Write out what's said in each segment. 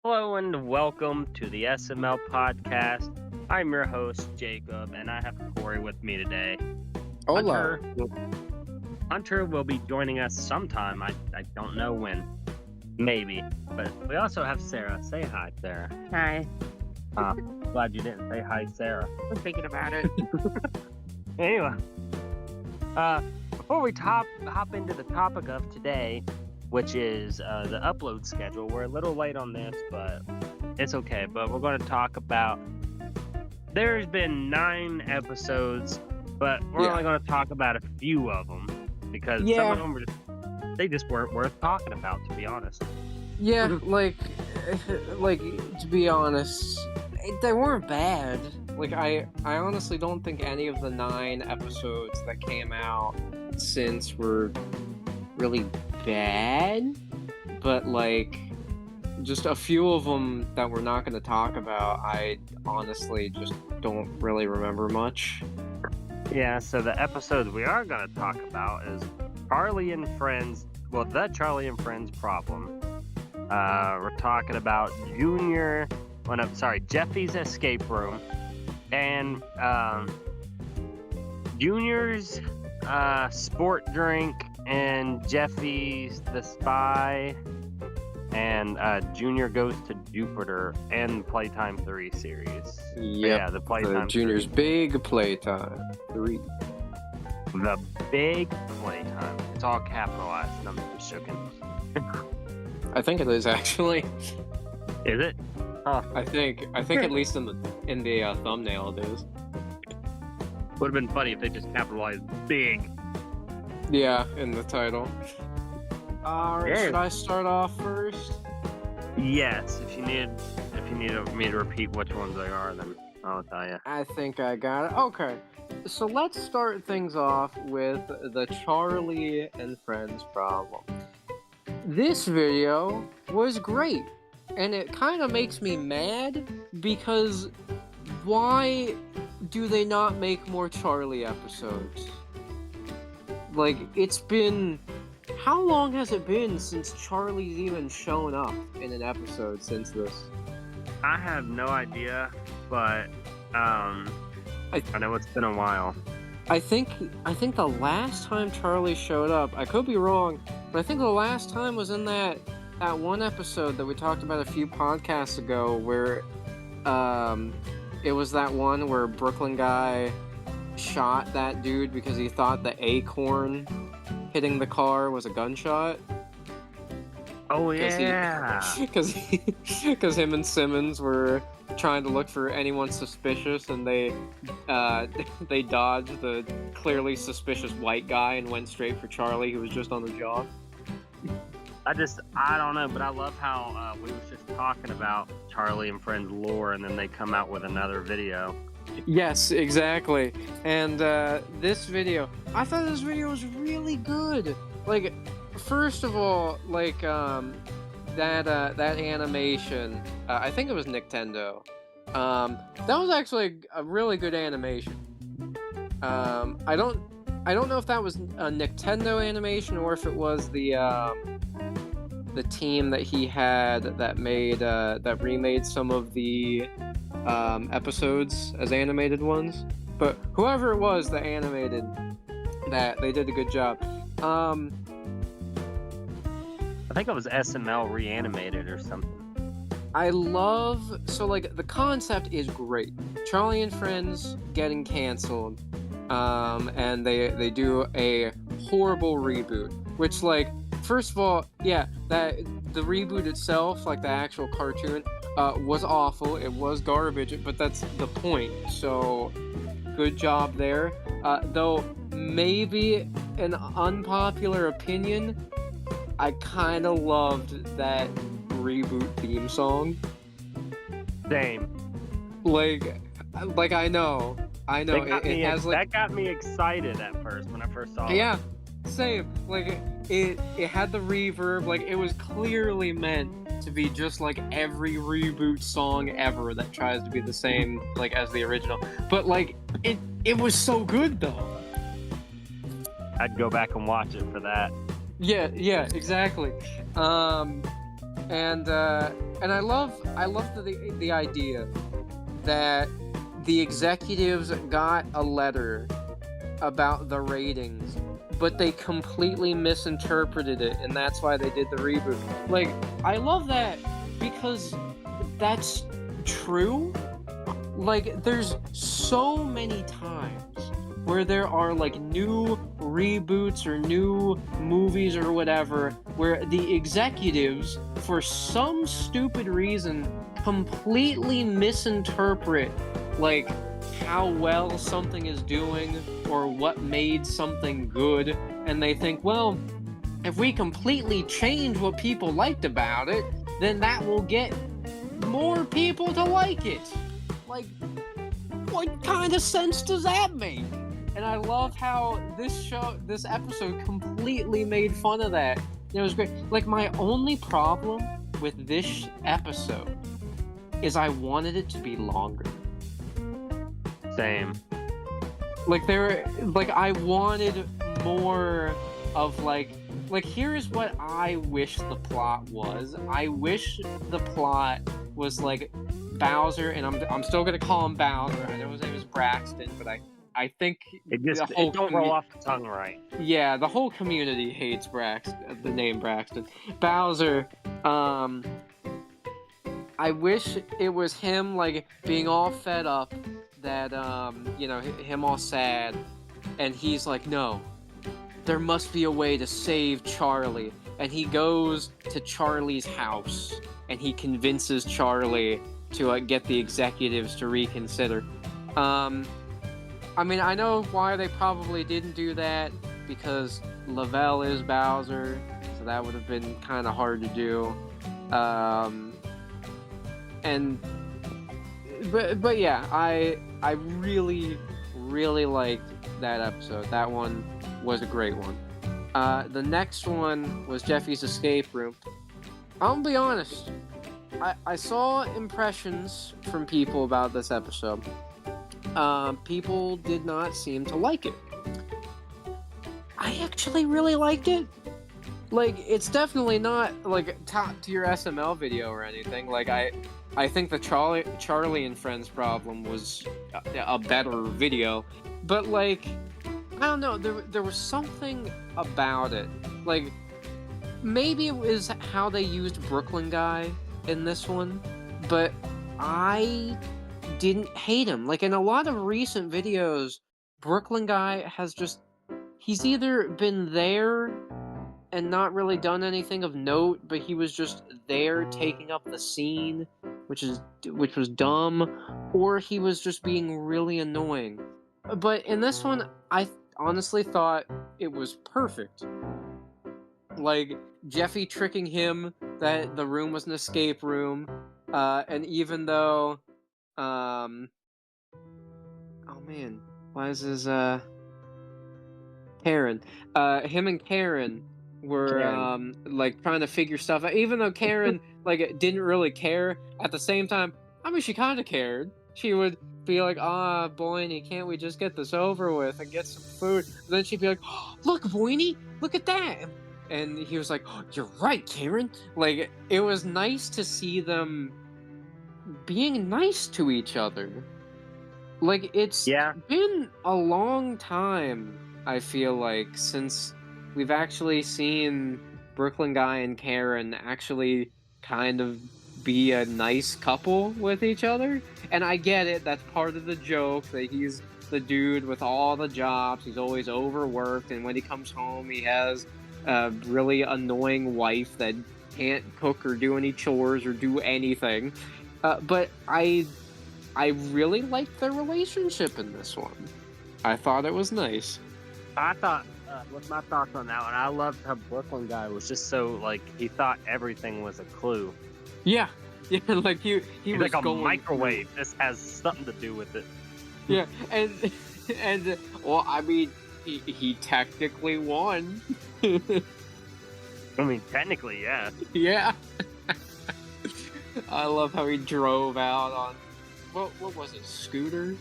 Hello and welcome to the SML podcast. I'm your host, Jacob, and I have Corey with me today. Hola. Hunter will be joining us sometime. I don't know when. Maybe. But we also have Sarah. Say hi, Sarah. Hi. Glad you didn't say hi, Sarah. I'm thinking about it. Anyway, before we hop into the topic of today, which is the upload schedule. We're a little late on this, but it's okay. But we're going to talk about, there's been 9 episodes, but we're only going to talk about a few of them because some of them they just weren't worth talking about, to be honest. Yeah, like to be honest, they weren't bad. Like I honestly don't think any of the 9 episodes that came out since were really bad, but like just a few of them that we're not going to talk about, I honestly just don't really remember much. Yeah, so the episodes we are going to talk about is Charlie and Friends, the Charlie and Friends problem. We're talking about Jeffy's escape room, and Junior's sport drink, and Jeffy's the spy, and Junior goes to Jupiter, and Playtime 3 series. Yeah, the Playtime Junior's 3. big Playtime 3. The big Playtime. It's all capitalized, and I'm just joking. I think it is actually. Is it? Huh. I think at least in the thumbnail it is. Would have been funny if they just capitalized big. Yeah, in the title. Alright, should I start off first? Yes, if you need me to repeat which ones they are, then I'll tell you. I think I got it. Okay, so let's start things off with the Charlie and Friends problem. This video was great, and it kind of makes me mad because why do they not make more Charlie episodes? Like, it's been... How long has it been since Charlie's even shown up in an episode since this? I have no idea, but I know it's been a while. I think the last time Charlie showed up, I could be wrong, but I think the last time was in that one episode that we talked about a few podcasts ago where it was that one where Brooklyn guy shot that dude because he thought the acorn hitting the car was a gunshot. Oh yeah, because him and Simmons were trying to look for anyone suspicious, and they dodged the clearly suspicious white guy and went straight for Charlie, who was just on the job. I don't know, but I love how we was just talking about Charlie and Friends lore, and then they come out with another video. Yes, exactly. And this video, I thought this video was really good. Like, first of all, like that animation, I think it was Nintendo. That was actually a really good animation. I don't know if that was a Nintendo animation or if it was the team that he had that remade some of the episodes as animated ones. But whoever it was that animated that, they did a good job. I think it was SML Reanimated or something. The concept is great. Charlie and Friends getting canceled, and they do a horrible reboot, which, like, first of all, yeah, that the reboot itself, like the actual cartoon, was awful. It was garbage, but that's the point. So, good job there. Though maybe an unpopular opinion, I kind of loved that reboot theme song. Same. Like I know. That got me excited at first when I first saw it. Yeah, same. Like it had the reverb. Like, it was clearly meant to be just like every reboot song ever that tries to be the same like as the original. But like it was so good though. I'd go back and watch it for that. Yeah, exactly. And And I love the idea that the executives got a letter about the ratings, but they completely misinterpreted it, and that's why they did the reboot. Like, I love that because that's true. Like, there's so many times where there are like new reboots or new movies or whatever where the executives, for some stupid reason, completely misinterpret like how well something is doing or what made something good, and they think, well, if we completely change what people liked about it, then that will get more people to like it. Like, what kind of sense does that make? And I love how this episode completely made fun of that. It was great. Like, my only problem with this episode is I wanted it to be longer. Same. Like, I wanted more of like here's what I wish the plot was. I wish the plot was like Bowser, and I'm still gonna call him Bowser. I know his name is Braxton, but I think It don't roll off the tongue right. Yeah, the whole community hates the name Braxton. Bowser, I wish it was him, like, being all fed up that, him all sad, and he's like, no, there must be a way to save Charlie, and he goes to Charlie's house, and he convinces Charlie to get the executives to reconsider. I mean, I know why they probably didn't do that, because Lavelle is Bowser, so that would have been kind of hard to do. But yeah, I really, really liked that episode. That one was a great one. The next one was Jeffy's escape room. I'll be honest, I saw impressions from people about this episode. People did not seem to like it. I actually really liked it. Like, it's definitely not like top tier SML video or anything. Like, I think the Charlie and Friends problem was a better video, but like, I don't know, there was something about it. Like, maybe it was how they used Brooklyn Guy in this one, but I didn't hate him. Like, in a lot of recent videos, Brooklyn Guy has just, he's either been there and not really done anything of note, but he was just there taking up the scene, which was dumb, or he was just being really annoying. But in this one, I honestly thought it was perfect. Like, Jeffy tricking him that the room was an escape room, and even though, oh man, why is his, Karen, him and Karen were, like, trying to figure stuff out, even though Karen, like, didn't really care. At the same time, I mean, she kind of cared. She would be like, Boyne, can't we just get this over with and get some food? And then she'd be like, oh, look, Boyne, look at that. And he was like, oh, you're right, Karen. Like, it was nice to see them being nice to each other. Like, it's been a long time, I feel like, since we've actually seen Brooklyn Guy and Karen actually kind of be a nice couple with each other. And I get it, that's part of the joke, that he's the dude with all the jobs, he's always overworked, and when he comes home, he has a really annoying wife that can't cook or do any chores or do anything. But I really liked their relationship in this one. I thought it was nice. I thought, what's my thoughts on that one? I loved how Brooklyn Guy was just so, like, he thought everything was a clue. Yeah, like he was like a going microwave. This has something to do with it. Yeah, and well, I mean, he technically won. I mean, technically, yeah. Yeah. I love how he drove out on, what was it, scooter?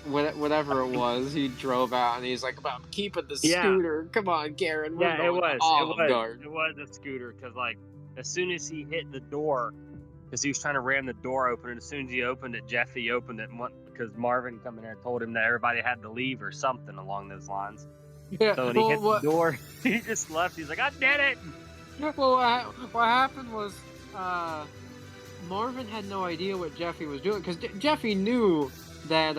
whatever it was, he drove out and he's like, "I'm keeping the Yeah, scooter. Come on, Garen, we're yeah, it going to was, it Olive was, Garden." it was a scooter because like as soon as he hit the door, because he was trying to ram the door open, and as soon as he opened it, Jeffy opened it because Marvin coming in and told him that everybody had to leave or something along those lines. Yeah. So when he Well, hit the what? door, he just left. He's like, "I did it." Well, what happened was, Marvin had no idea what Jeffy was doing because Jeffy knew that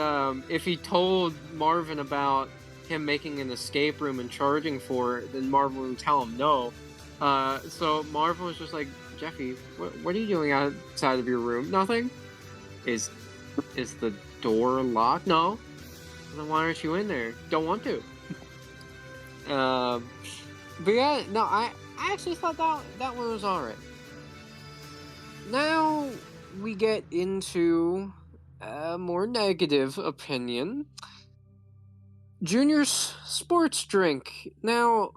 if he told Marvin about him making an escape room and charging for it, then Marvin would tell him no. So Marvin was just like, "Jeffy, what are you doing outside of your room? Nothing. Is the door locked? No. Then why aren't you in there? Don't want to." Um, but yeah, no, I actually thought that one was alright. Now we get into a more negative opinion. Junior's sports drink. Now,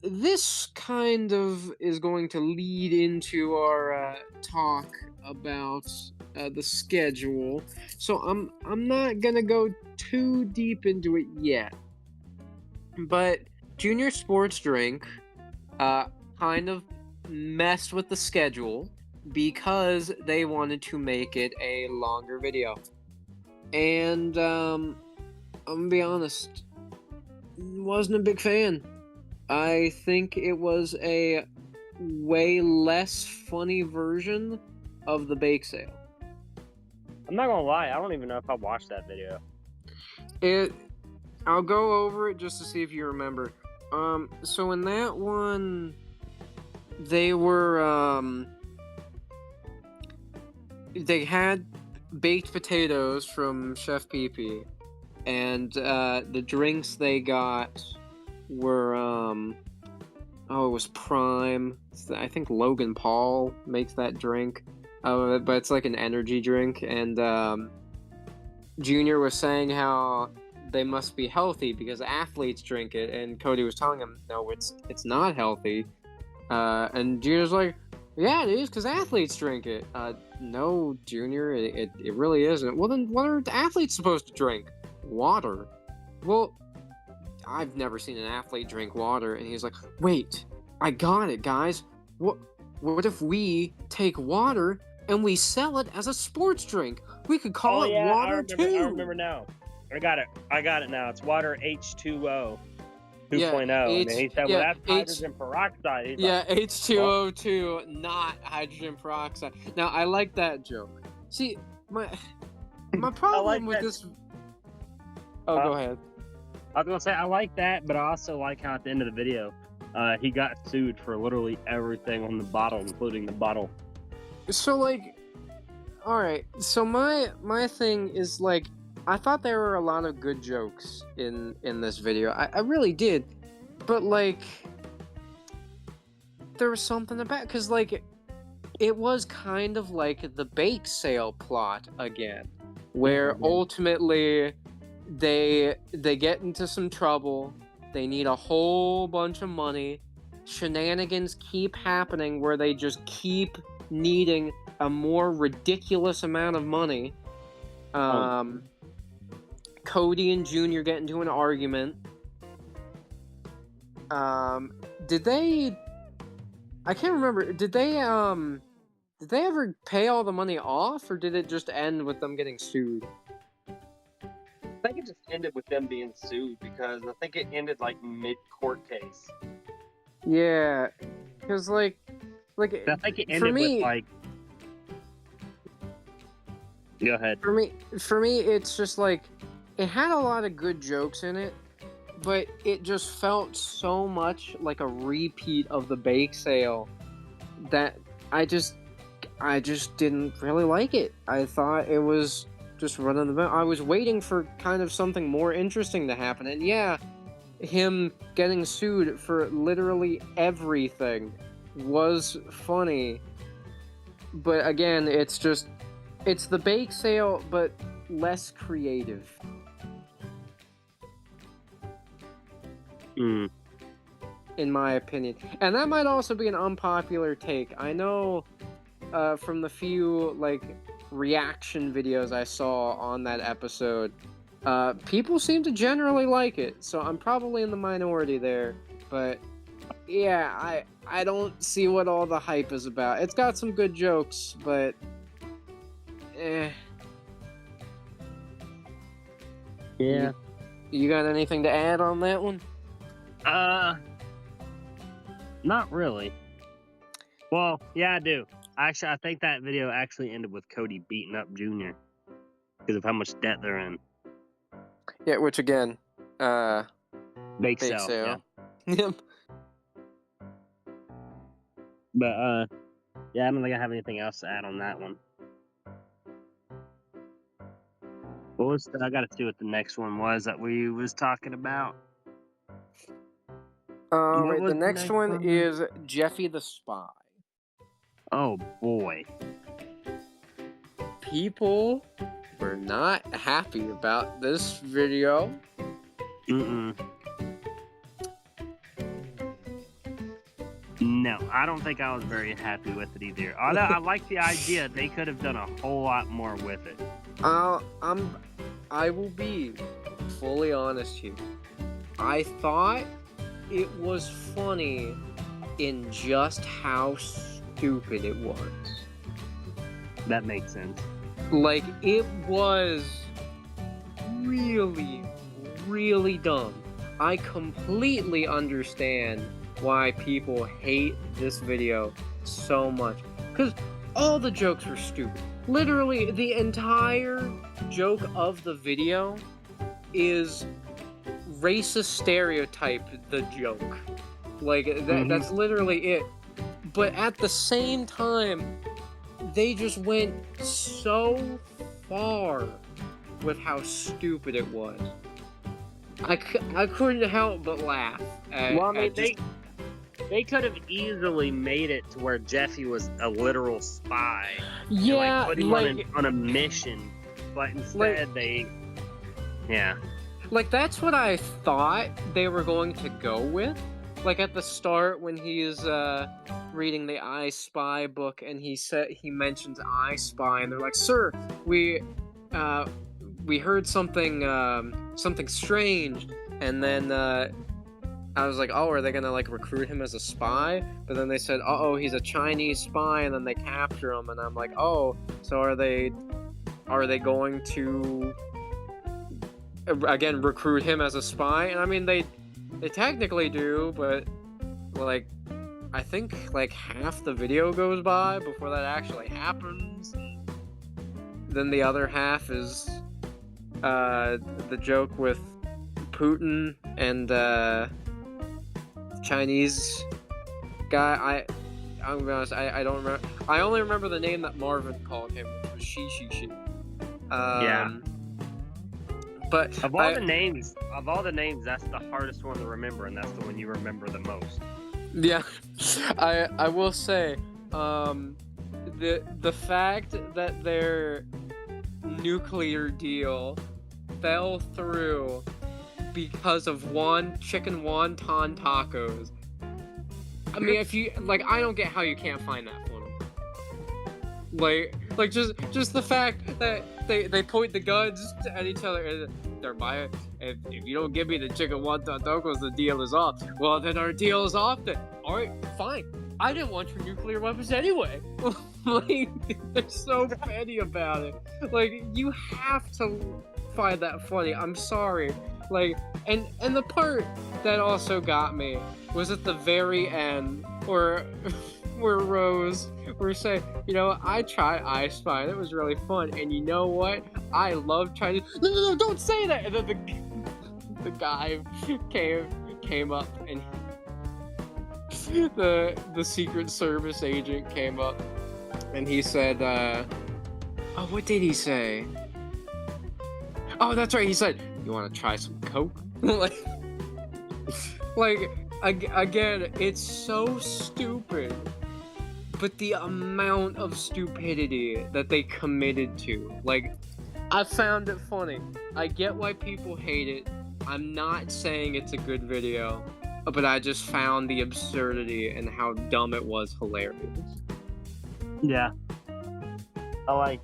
this kind of is going to lead into our talk about the schedule. So I'm not gonna go too deep into it yet. But Junior Sports Drink kind of messed with the schedule because they wanted to make it a longer video. And I'm gonna be honest, wasn't a big fan. I think it was a way less funny version of the bake sale. I'm not gonna lie, I don't even know if I watched that video. I'll go over it just to see if you remember. So in that one, they were they had baked potatoes from Chef Pee, and the drinks they got were it was Prime. I think Logan Paul makes that drink, but it's like an energy drink, and Junior was saying how they must be healthy because athletes drink it, and Cody was telling him, no, it's not healthy. And Junior's like, yeah, it is because athletes drink it. No, Junior, it really isn't. Well, then what are the athletes supposed to drink? Water. Well, I've never seen an athlete drink water. And he's like, wait, I got it, guys. What if we take water and we sell it as a sports drink? We could call it water too. I remember now. I got it now. It's water H2O 2.0. Yeah, And then he said, well, that's hydrogen peroxide. He's yeah, like, H2O2, not hydrogen peroxide. Now, I like that joke. See, my problem with this... Oh, go ahead. I was going to say, I like that, but I also like how at the end of the video, he got sued for literally everything on the bottle, including the bottle. So, like, alright, so my thing is, like, I thought there were a lot of good jokes in this video. I really did. But, like, there was something about... Because, like, it was kind of like the bake sale plot again. Where ultimately they get into some trouble. They need a whole bunch of money. Shenanigans keep happening where they just keep needing a more ridiculous amount of money. Cody and Junior get into an argument. Did they... I can't remember. Did they ever pay all the money off, or did it just end with them getting sued? I think it just ended with them being sued because I think it ended like mid-court case. Yeah, because like I think it ended with like... Go ahead. For me, it's just like it had a lot of good jokes in it, but it just felt so much like a repeat of the bake sale that I just didn't really like it. I thought it was just running the mill. I was waiting for kind of something more interesting to happen, and yeah, him getting sued for literally everything was funny. But again, it's the bake sale, but less creative. In my opinion. And that might also be an unpopular take. I know from the few, like, reaction videos I saw on that episode, People seem to generally like it, so I'm probably in the minority there. But yeah, I don't see what all the hype is about. It's got some good jokes, but eh. Yeah. You got anything to add on that one? Not really. Well, yeah, I do. Actually, I think that video actually ended with Cody beating up Junior because of how much debt they're in. Yeah, which again, Bake bake sale. Yeah. sale. Yep. But yeah, I don't think I have anything else to add on that one. What was I got to see what the next one was that we was talking about. What Right, was the next one is Jeffy the Spy. Oh boy. People were not happy about this video. No, I don't think I was very happy with it either. Although I like the idea, they could have done a whole lot more with it. I will be fully honest here. I thought it was funny in just how stupid it was. That makes sense. Like, it was really, really dumb. I completely understand why people hate this video so much. Because all the jokes were stupid. Literally, the entire joke of the video is racist stereotype the joke. Like, that's literally it. But at the same time, they just went so far with how stupid it was. I couldn't help but laugh. Well, I mean, they could have easily made it to where Jeffy was a literal spy. Yeah, and, put him on a mission, but instead yeah. Like, that's what I thought they were going to go with. Like, at the start when he's reading the I Spy book, and he mentions I Spy, and they're like, "Sir, we heard something strange," and then I was like, "Oh, are they gonna like recruit him as a spy?" But then they said, "Oh, he's a Chinese spy," and then they capture him, and I'm like, "Oh, so are they going to again recruit him as a spy?" And I mean, they technically do, but like, I think like half the video goes by before that actually happens. Then the other half is the joke with Putin and Chinese guy. I'm gonna be honest, I don't remember. I only remember the name that Marvin called him, which was Shi. Yeah. But of all the names, that's the hardest one to remember, and that's the one you remember the most. Yeah, I will say, the fact that their nuclear deal fell through because of chicken wonton tacos. I mean, if you like, I don't get how you can't find that funny. Like just the fact that they point the guns at each other and they're buying. If you don't give me the chicken wonton tacos, the deal is off. Well, then our deal is off. Then all right, fine. I didn't want your nuclear weapons anyway. Like, they're so petty about it. Like, you have to find that funny. I'm sorry. Like, and the part that also got me was at the very end where Rose were saying, you know, I tried I Spy, it was really fun, and you know what? I love trying to. No, don't say that. And then the guy came up, and the Secret Service agent came up, and he said, oh, what did he say? Oh, that's right. He said, "You want to try some Coke?" like again, it's so stupid. But the amount of stupidity that they committed to, like, I found it funny. I get why people hate it. I'm not saying it's a good video, but I just found the absurdity and how dumb it was hilarious. Yeah. I like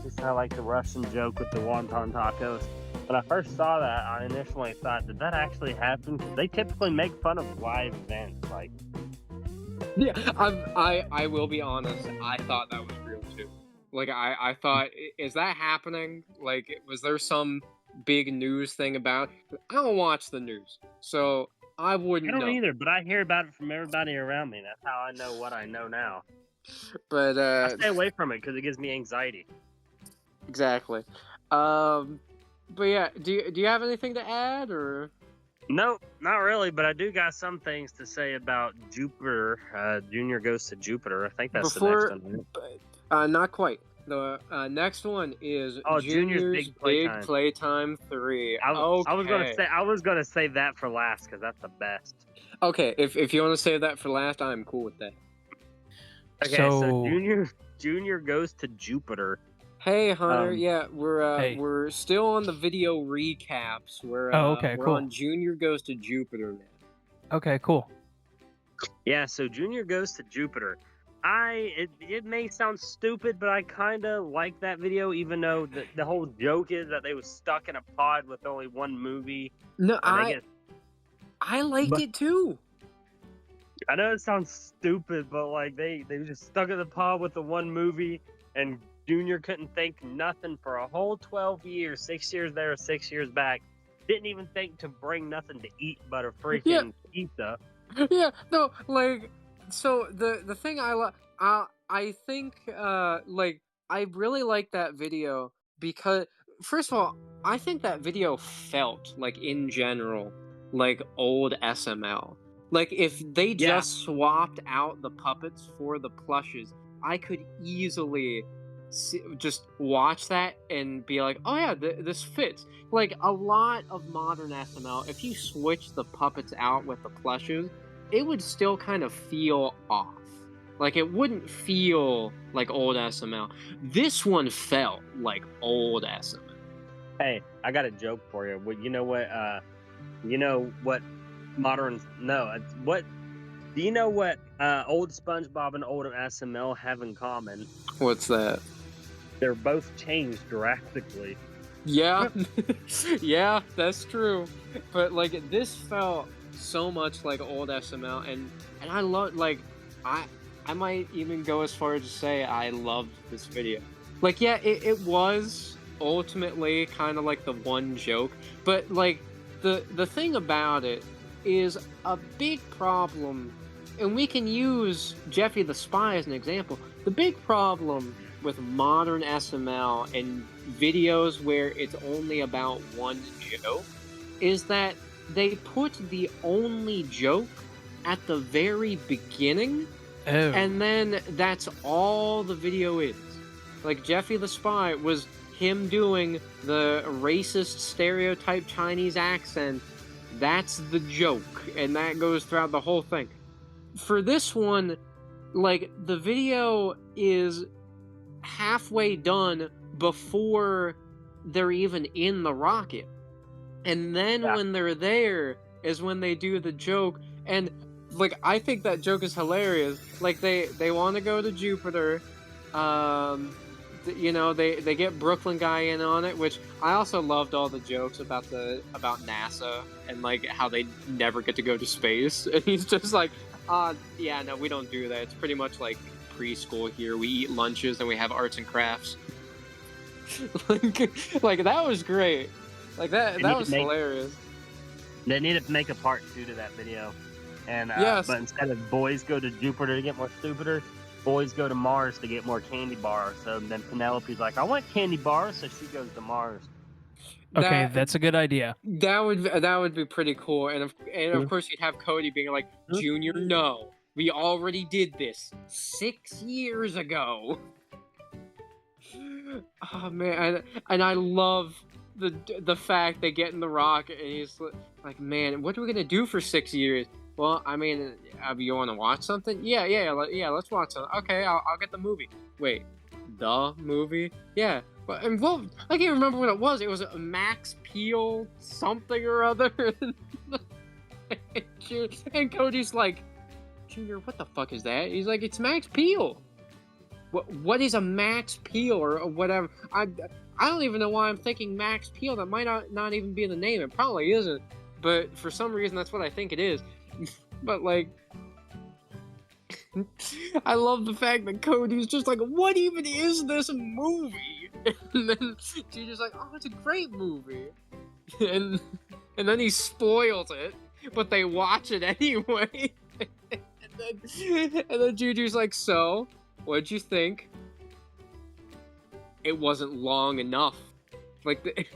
you said, I like the Russian joke with the wonton tacos. When I first saw that, I initially thought, did that actually happen? 'Cause they typically make fun of live events. Like, Yeah, I will be honest. I thought that was real too. Like I thought, is that happening? Like, was there some big news thing about? I don't watch the news, so I I wouldn't don't know. either, but I hear about it from everybody around me. That's how I know what I know now. But I stay away from it because it gives me anxiety. exactly. Um, but yeah, do you have anything to add or Nope, not really, but I do got some things to say about Jupiter. Junior Goes to Jupiter. I think that's the next before? one, right? Not quite. The next one is Oh, Junior's Junior's Big Big Playtime. Playtime 3. I was gonna Okay. say I was gonna say that for last because that's the best. Okay, if you want to save that for last, I'm cool with that. Okay, so So, Junior Goes to Jupiter. Hey Hunter, Um, yeah, hey. we're still on the video recaps. Oh, okay, We're cool. on Junior Goes to Jupiter now. Okay, cool. yeah, so Junior Goes to Jupiter. It may sound stupid, but I kind of like that video, even though the whole joke is that they was stuck in a pod with only one movie, No, and they get. I liked But it too. I know it sounds stupid, but like they were just stuck in the pod with the one movie, and Junior couldn't think nothing for a whole 12 years, 6 years there, 6 years back. Didn't even think to bring nothing to eat but a Yeah, freaking pizza. yeah, no, like, so the thing I think like I really like that video because first of all, I think that video felt like in general like old SML. Like if they Yeah, just swapped out the puppets for the plushes, I could easily just watch that and be like, "Oh yeah, this fits." Like a lot of modern SML, if you switch the puppets out with the plushes, it would still kind of feel off. Like it wouldn't feel like old SML. This one felt like old SML. hey, I got a joke for you. You know what? You know what? Modern? No. What? Do you know what? Old SpongeBob and old SML have in common? What's that? They're both changed drastically. Yeah, yeah, that's true. But like this felt so much like old SML, and I love like I I might even go as far as to say I loved this video. Like yeah, it was ultimately kind of like the one joke, but like the thing about it is a big problem, and we can use Jeffy the Spy as an example. The big problem with modern SML and videos where it's only about one joke is that they put the only joke at the very beginning, Oh. and then that's all the video is. Like Jeffy the Spy was him doing the racist stereotype Chinese accent. That's the joke, and that goes throughout the whole thing. For this one, like the video is halfway done before they're even in the rocket. And then Yeah. when they're there is when they do the joke. And like I think that joke is hilarious. Like they want to go to Jupiter. You know, they get Brooklyn guy in on it, which I also loved all the jokes about NASA and like how they never get to go to space. And he's just like, yeah, no, we don't do that. It's pretty much like preschool here. We eat lunches and we have arts and crafts. like that was great. Like They that need was to make hilarious. they need to make a part 2 to that video. And Yes. but instead of boys go to Jupiter to get more stupider, boys go to Mars to get more candy bars. So then Penelope's like, I want candy bars, so she goes to Mars. Okay, That that's a good idea. that would be pretty cool. And of Mhm. course you'd have Cody being like, Mhm. Junior, no. We already did this 6 years ago. Oh man, and I love the fact they get in the rock and he's like, man, what are we gonna do for 6 years? Well, I mean, you want to watch something? Yeah. Let's watch something. Okay, I'll get the movie. Wait, the movie? Yeah. But and well, I can't remember what it was. It was a Max Peel something or other. And Cody's like, Junior, what the fuck is that? He's like, it's Max Peel. what is a Max Peel or whatever? I don't even know why I'm thinking Max Peel. That might not even be the name. It probably isn't. But for some reason, that's what I think it is. But like, I love the fact that Cody's just like, what even is this movie? And then Gigi's like, oh, it's a great movie. And then he spoils it, but they watch it anyway. and then Gigi's like, so, what'd you think? It wasn't long enough. Like,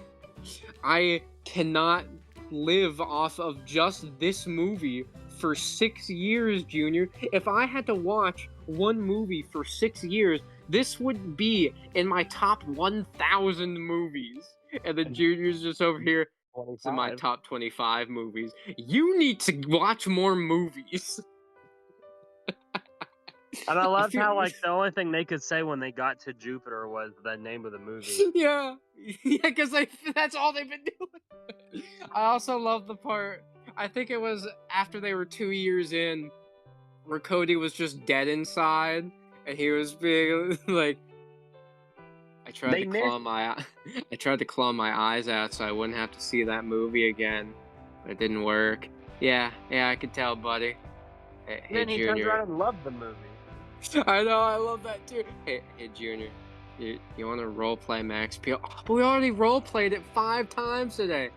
I cannot live off of just this movie for 6 years, Junior. If I had to watch one movie for 6 years, this would be in my top 1,000 movies. And then Junior's just over here. It's in my top 25 movies. You need to watch more movies. And I loved how, like, the only thing they could say when they got to Jupiter was the name of the movie. Yeah, because that's all they've been doing. I also love the part, I think it was after they were 2 years in, where Cody was just dead inside, and he was being like, I tried to claw my eyes out so I wouldn't have to see that movie again, but it didn't work. Yeah, I could tell, buddy. Hey, then he Junior. turns around and loved the movie. I know, I love that too. Hey, Junior, you want to roleplay Max Peel? Oh, but we already roleplayed it 5 times today.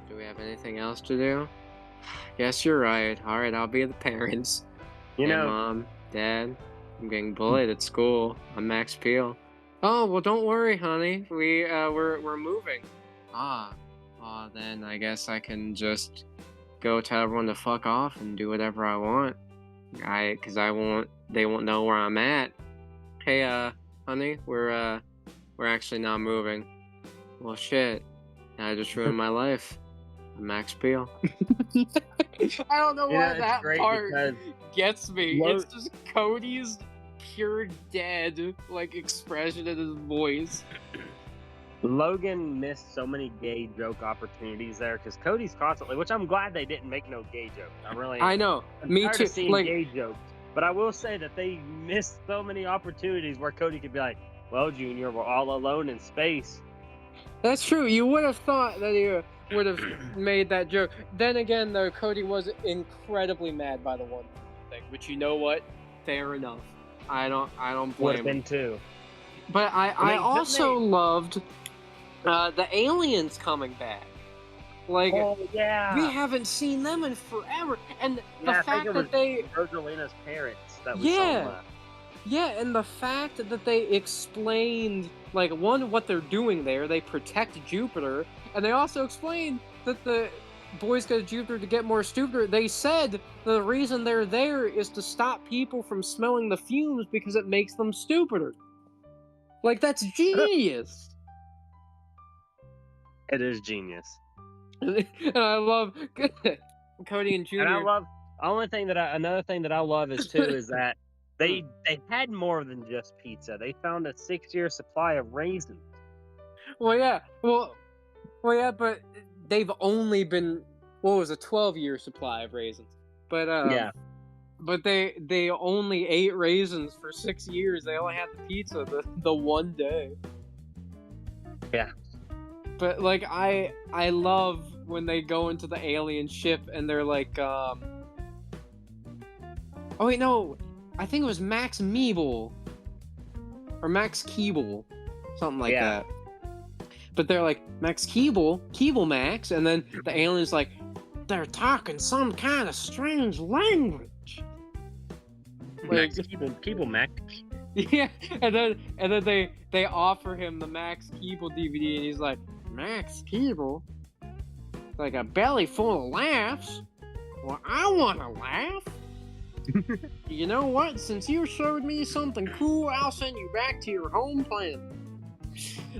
Do we have anything else to do? Yes, you're right. All right, I'll be the parents. You know, Mom, Dad, I'm getting bullied at school. I'm Max Peel. Oh, well, don't worry, honey. We're moving. Well, then I guess I can just go tell everyone to fuck off and do whatever I want. They won't know where I'm at. Hey, honey, we're actually not moving. Well, shit. I just ruined my life. I'm Max Peel. I don't know why that part gets me. It's just Cody's pure dead, like, expression in his voice. Logan missed so many gay joke opportunities there because Cody's constantly, which I'm glad they didn't make no gay jokes. I know. I'm Me tired too. Of seeing like, gay jokes, but I will say that they missed so many opportunities where Cody could be like, "Well, Junior, we're all alone in space." That's true. You would have thought that he would have made that joke. Then again, though, Cody was incredibly mad by the one thing. Which, you know what? Fair enough. I don't blame Would have him. been too. But I also loved the aliens coming back. Like, oh yeah, we haven't seen them in forever, and yeah, the fact that they Virgilina's parents that we saw. Yeah, and the fact that they explained, like, one, what they're doing there, they protect Jupiter, and they also explained that the boys go to Jupiter to get more stupider. They said the reason they're there is to stop people from smelling the fumes because it makes them stupider. Like, that's genius. It is genius. And I love Cody and Junior. And I love another thing that I love is too is that they had more than just pizza. They found a 6-year supply of raisins. Well, yeah, but they've only been, what was a 12-year supply of raisins? But yeah. But they only ate raisins for 6 years. They only had the pizza the one day. Yeah. But like I love when they go into the alien ship and they're like, oh wait, no, I think it was Max Meeble or Max Keeble, something like that. But they're like, Max Keeble Max, and then the alien's like, they're talking some kind of strange language. Max Keeble Max. Yeah, and then they offer him the Max Keeble DVD, and he's like, Max Keeble? Like a belly full of laughs? Well, I want to laugh. You know what? Since you showed me something cool, I'll send you back to your home planet.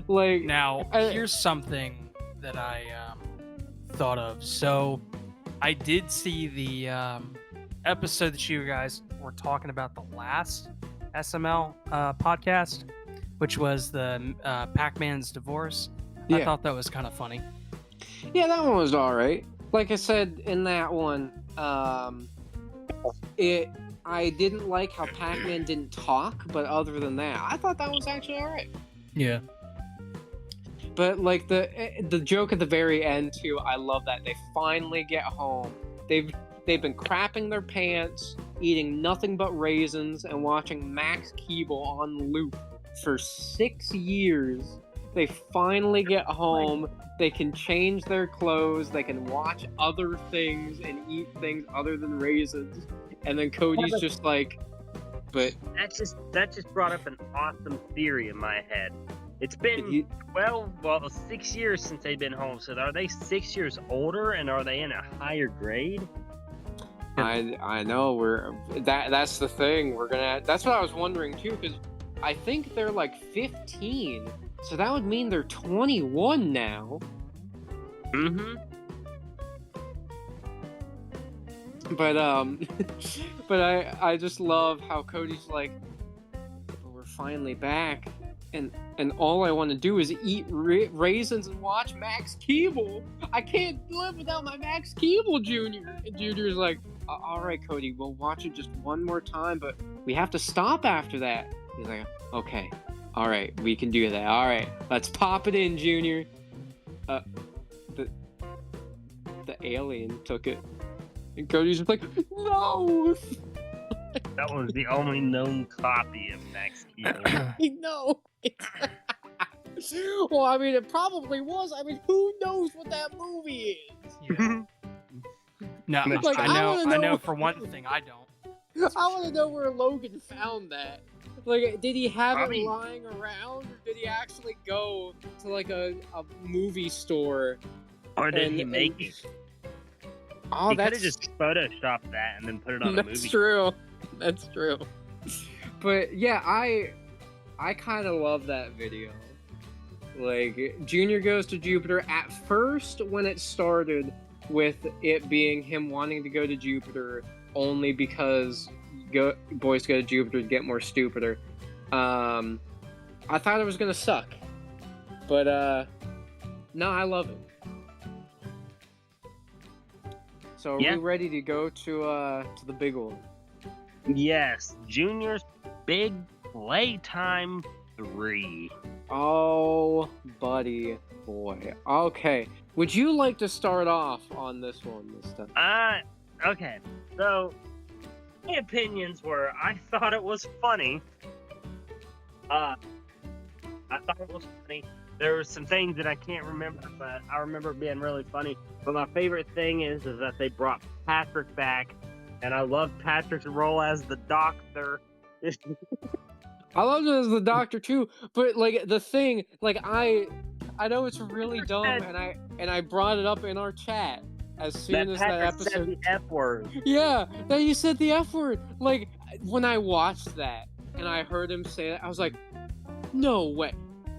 Like, now, here's something that I thought of. So, I did see the episode that you guys were talking about, the last SML podcast, which was the Pac-Man's divorce. Yeah. I thought that was kind of funny. Yeah, that one was alright. Like I said in that one, it I didn't like how Pac-Man didn't talk, but other than that, I thought that was actually alright. Yeah. But like the joke at the very end too, I love that they finally get home. They've been crapping their pants, eating nothing but raisins, and watching Max Keeble on loop for 6 years. They finally get home. They can change their clothes. They can watch other things and eat things other than raisins. And then Cody's just like, but that just brought up an awesome theory in my head. It's been 6 years since they've been home. So are they 6 years older, and are they in a higher grade? I know that's the thing. That's what I was wondering too, because I think they're like 15, so that would mean they're 21 now. Mm-hmm. But but I just love how Cody's like, we're finally back, and all I want to do is eat raisins and watch Max Keeble. I can't live without my Max Keeble, Junior. And Junior's like, all right, Cody, we'll watch it just one more time, but we have to stop after that. He's like, okay, all right, we can do that. All right, let's pop it in, Junior. The alien took it, and Cody's just like, no. That was the only known copy of Max Keeble. I know. Well, I mean, it probably was. I mean, who knows what that movie is? Yeah. No, Like, I know for one thing, I don't. I want to know where Logan found that. Like, did he have it lying around, or did he actually go to like a movie store? Or did he make it? Oh, he could have just photoshopped that and then put it on a movie. That's true. That's true. But yeah, I kind of love that video. Like, Junior Goes to Jupiter. At first, when it started with it being him wanting to go to Jupiter only because boys go to Jupiter to get more stupider, I thought it was gonna suck. But no, I love it. So are we ready to go to the big one? Yes, Junior's Big Playtime 3. Oh, buddy boy. Okay. Would you like to start off on this one this time? Okay. So, my opinions were, I thought it was funny. There were some things that I can't remember, but I remember it being really funny. But my favorite thing is that they brought Patrick back, and I love Patrick's role as the doctor. I love it as the doctor too, but like the thing, like I know it's really dumb, and I brought it up in our chat as soon as that episode said the F word. Yeah, that you said the F word. Like, when I watched that and I heard him say that, I was like, no way.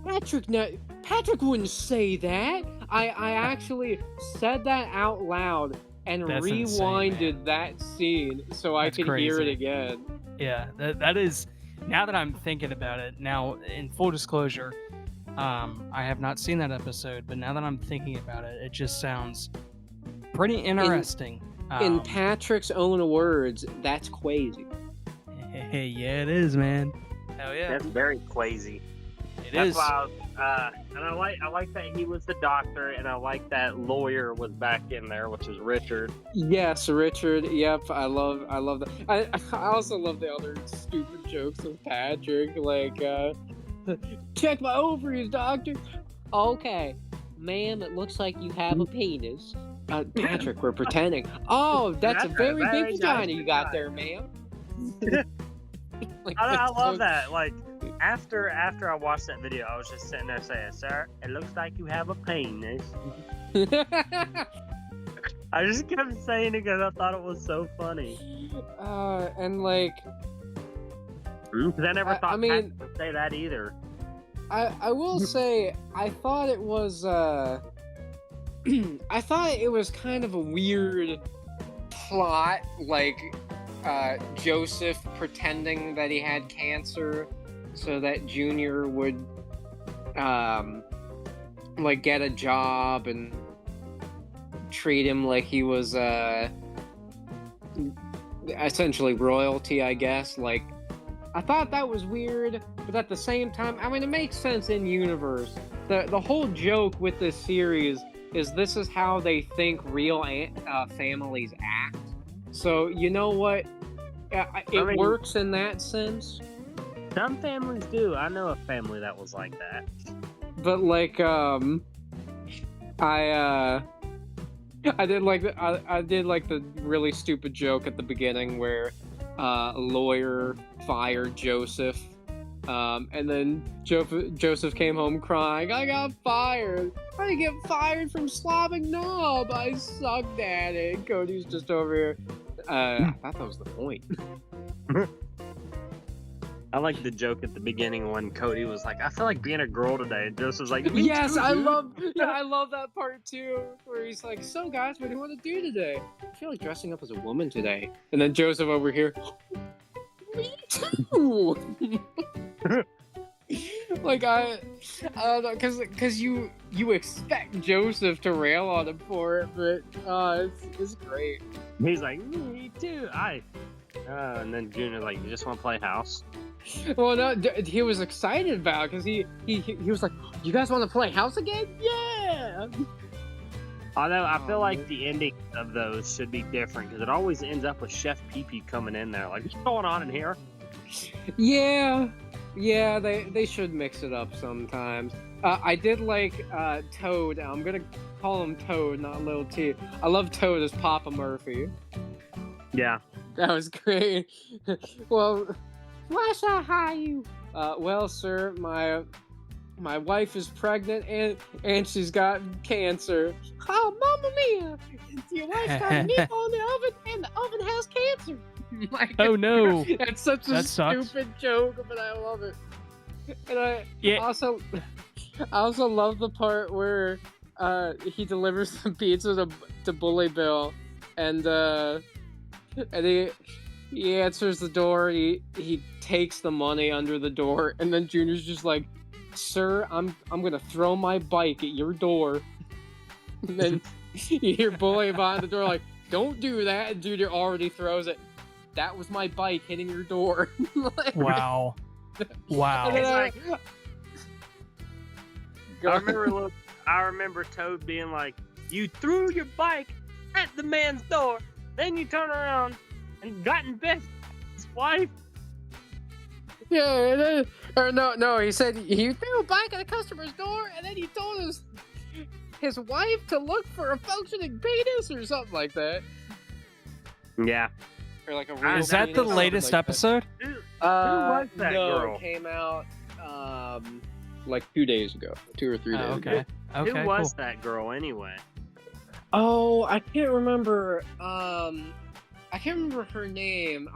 Patrick wouldn't say that. I actually said that out loud and rewinded that scene so I could hear it again. Yeah, that is, now that I'm thinking about it, now in full disclosure, I have not seen that episode, but now that I'm thinking about it, it just sounds pretty interesting. In Patrick's own words, that's crazy. Hey, yeah, it is, man. Hell yeah. That's very crazy. That's why I was, and I like that he was the doctor, and I like that lawyer was back in there, which is Richard. Yes, Richard. Yep, I love that. I also love the other stupid jokes of Patrick, like, check my ovaries, doctor. Okay, ma'am, it looks like you have a penis. Patrick, we're pretending. Oh, that's a very big vagina you got there, ma'am. Like, I love that. Like, after I watched that video, I was just sitting there saying, "Sir, it looks like you have a penis." I just kept saying it because I thought it was so funny. And like, because I never thought Patrick would say that either. I will say, I thought it was I thought it was kind of a weird plot, like Joseph pretending that he had cancer so that Junior would like get a job and treat him like he was essentially royalty, I guess. Like, I thought that was weird, but at the same time, I mean, it makes sense in universe. The whole joke with this series is this is how they think real families act. So you know what? It works in that sense. Some families do. I know a family that was like that. But like, I did like the really stupid joke at the beginning where a lawyer fired Joseph, and then Joseph came home crying. I got fired. I get fired from Slavic Knob. I sucked at it. Cody's just over here. I thought that was the point. I like the joke at the beginning when Cody was like, "I feel like being a girl today," and Joseph's like, "Me Yes, too, I dude." love that part too, where he's like, "So guys, what do you want to do today?" I feel like dressing up as a woman today. And then Joseph over here, "Me too." Like I don't know, cause you expect Joseph to rail on him for it, but it's great. He's like, "Me too." And then Junior like, "You just want to play house?" Well, no, he was excited about it because he was like, "You guys want to play house again? Yeah!" Although I feel like the ending of those should be different because it always ends up with Chef Pee coming in there like, "What's going on in here?" Yeah, they should mix it up sometimes. I did like Toad. I'm gonna call him Toad, not Lil T. I love Toad as Papa Murphy. Yeah. That was great. Well, why should I hire you? Well, sir, my wife is pregnant and she's got cancer. Oh, Mamma Mia! Your wife's got meat on the oven and the oven has cancer. Like, Oh no! That's such a That sucks. stupid joke, but I love it. And I Yeah. also love the part where he delivers the pizza to Bully Bill, and he answers the door. He takes the money under the door, and then Junior's just like, "Sir, I'm gonna throw my bike at your door." And then you hear Bully behind the door like, "Don't do that," and Junior already throws it. That was my bike hitting your door. Like, Wow. Wow. and then It's I remember Toad being like, "You threw your bike at the man's door, then you turn around and got in bed with his wife." Yeah, and then, or no, he said he threw a bike at a customer's door, and then he told his wife to look for a functioning penis or something like that. Yeah. Or like a Is that the latest episode? Who was that no, girl? It came out like 2 days ago, 2 or 3 days Oh, ago. okay. Okay. Who was Cool. that girl anyway? Oh, I can't remember. I can't remember her name.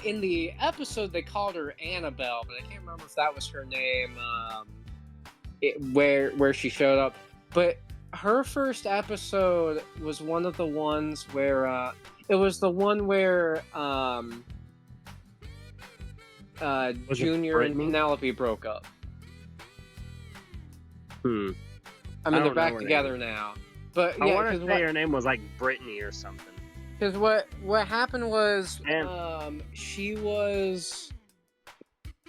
In the episode they called her Annabelle, but I can't remember if that was her name. Where she showed up, but her first episode was one of the ones where it was the one where Junior and Brittany? Penelope broke up. I mean, I they're don't know back her together now. But I yeah, want to because say her name was like Brittany or something. what happened was And- she was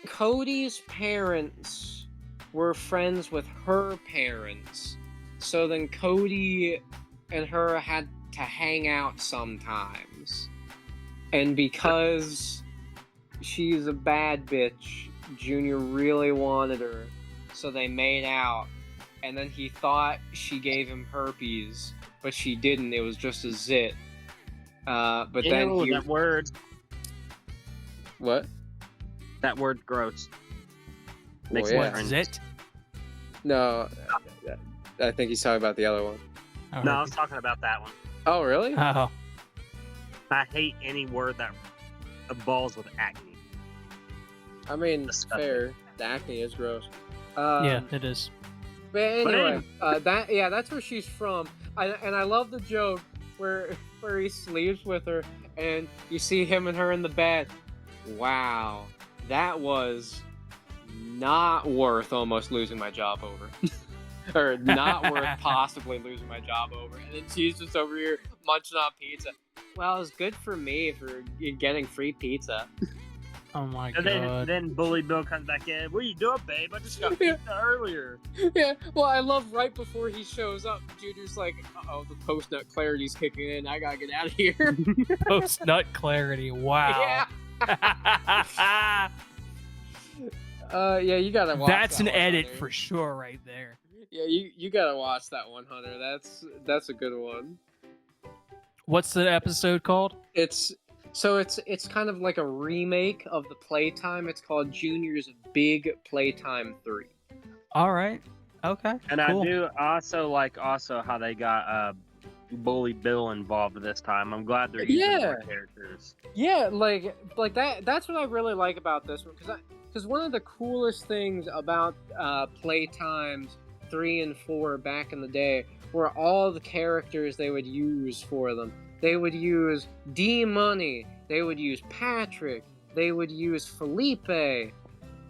Cody's parents were friends with her parents, so then Cody and her had to hang out sometimes, and because she's a bad bitch, Junior really wanted her, so they made out, and then he thought she gave him herpes, but she didn't. It was just a zit. But then Ew, he... that word. What? That word's gross. Makes yeah. me What cringe. is it? No, I think he's talking about the other one. Oh, No, I was talking about that one. Oh, really? Oh. I hate any word that involves with acne. I mean, Disgusting. fair. The acne is gross. Yeah, it is. But anyway, But that's where she's from. And I love the joke where he sleeps with her, and you see him and her in the bed. Wow, that was not worth almost losing my job over. or not worth possibly losing my job over. And then she's just over here munching on pizza. Well, it's good for me for getting free pizza. Oh my And god. then Bully Bill comes back in. What are you doing, babe? I just got pizza earlier. Yeah, well, I love right before he shows up, Junior's like, uh-oh, the post-nut clarity's kicking in. I gotta get out of here. Post nut clarity. Wow. Yeah. Yeah, you gotta watch That's that an one, edit Hunter. for sure right there. Yeah, you gotta watch that one, Hunter. That's a good one. What's the episode called? It's kind of like a remake of the Playtime. It's called Junior's Big Playtime 3. All right. Okay. And cool. I do also like how they got Bully Bill involved this time. I'm glad they're using more characters. Yeah, like that. That's what I really like about this one because one of the coolest things about Playtimes 3 and 4 back in the day were all the characters they would use for them. They would use D-Money. They would use Patrick. They would use Felipe.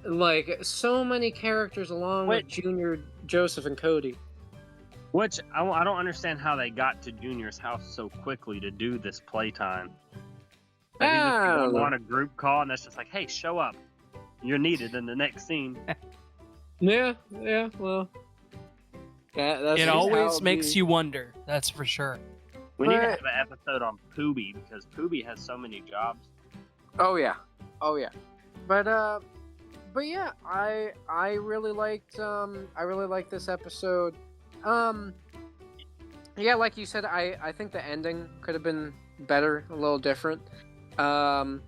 Like, so many characters along with Junior, Joseph, and Cody. Which, I don't understand how they got to Junior's house so quickly to do this playtime. Like, he just on a group call, and that's just like, hey, show up. You're needed in the next scene. Yeah, well. That's it always makes you wonder. That's for sure. We need to have an episode on Pooby because Pooby has so many jobs. Oh yeah. But yeah, I really liked this episode. Yeah, like you said, I think the ending could have been better, a little different. But